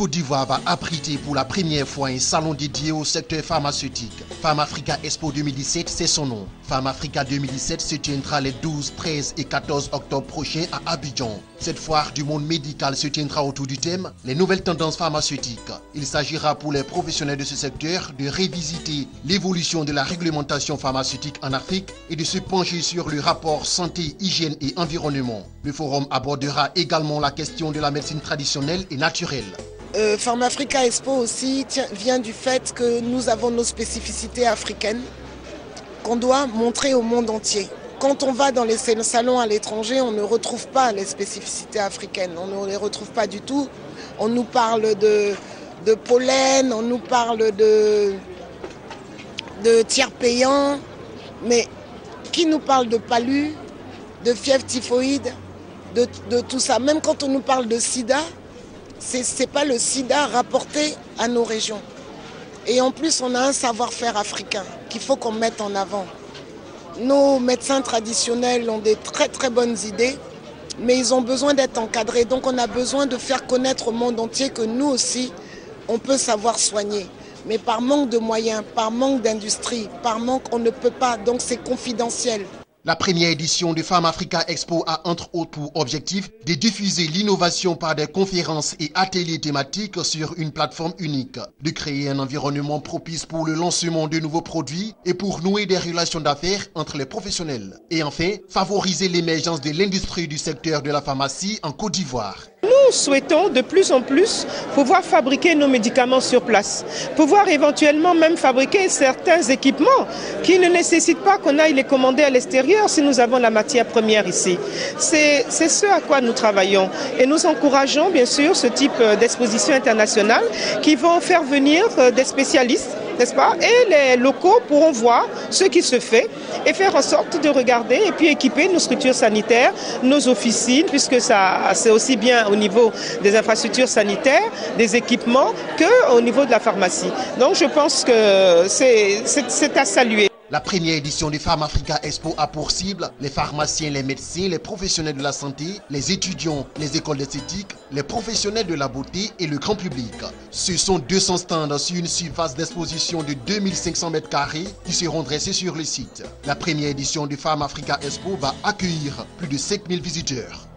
Côte d'Ivoire va abriter pour la première fois un salon dédié au secteur pharmaceutique. Pharm Africa Expo 2017, c'est son nom. Pharm Africa 2017 se tiendra les 12, 13 et 14 octobre prochains à Abidjan. Cette foire du monde médical se tiendra autour du thème « Les nouvelles tendances pharmaceutiques ». Il s'agira pour les professionnels de ce secteur de révisiter l'évolution de la réglementation pharmaceutique en Afrique et de se pencher sur le rapport santé, hygiène et environnement. Le forum abordera également la question de la médecine traditionnelle et naturelle. Pharm Africa Expo aussi vient du fait que nous avons nos spécificités africaines qu'on doit montrer au monde entier. Quand on va dans les salons à l'étranger, on ne retrouve pas les spécificités africaines, on ne les retrouve pas du tout. On nous parle de pollen, on nous parle de tiers payants, mais qui nous parle de palu, de fièvre typhoïde, de tout ça. Même quand on nous parle de sida, c'est pas le sida rapporté à nos régions. Et en plus, on a un savoir-faire africain qu'il faut qu'on mette en avant. Nos médecins traditionnels ont des très très bonnes idées, mais ils ont besoin d'être encadrés. Donc on a besoin de faire connaître au monde entier que nous aussi, on peut savoir soigner. Mais par manque de moyens, par manque d'industrie, par manque, on ne peut pas. Donc c'est confidentiel. La première édition de Pharm Africa Expo a entre autres pour objectif de diffuser l'innovation par des conférences et ateliers thématiques sur une plateforme unique, de créer un environnement propice pour le lancement de nouveaux produits et pour nouer des relations d'affaires entre les professionnels. Et enfin, favoriser l'émergence de l'industrie du secteur de la pharmacie en Côte d'Ivoire. Nous souhaitons de plus en plus pouvoir fabriquer nos médicaments sur place, pouvoir éventuellement même fabriquer certains équipements qui ne nécessitent pas qu'on aille les commander à l'extérieur si nous avons la matière première ici. C'est ce à quoi nous travaillons et nous encourageons bien sûr ce type d'exposition internationale qui vont faire venir des spécialistes, n'est-ce pas? Et les locaux pourront voir ce qui se fait et faire en sorte de regarder et puis équiper nos structures sanitaires, nos officines, puisque c'est aussi bien au niveau des infrastructures sanitaires, des équipements, qu'au niveau de la pharmacie. Donc je pense que c'est à saluer. La première édition de Pharm Africa Expo a pour cible les pharmaciens, les médecins, les professionnels de la santé, les étudiants, les écoles d'esthétique, les professionnels de la beauté et le grand public. Ce sont 200 stands sur une surface d'exposition de 2500 m² qui seront dressés sur le site. La première édition de Pharm Africa Expo va accueillir plus de 5000 visiteurs.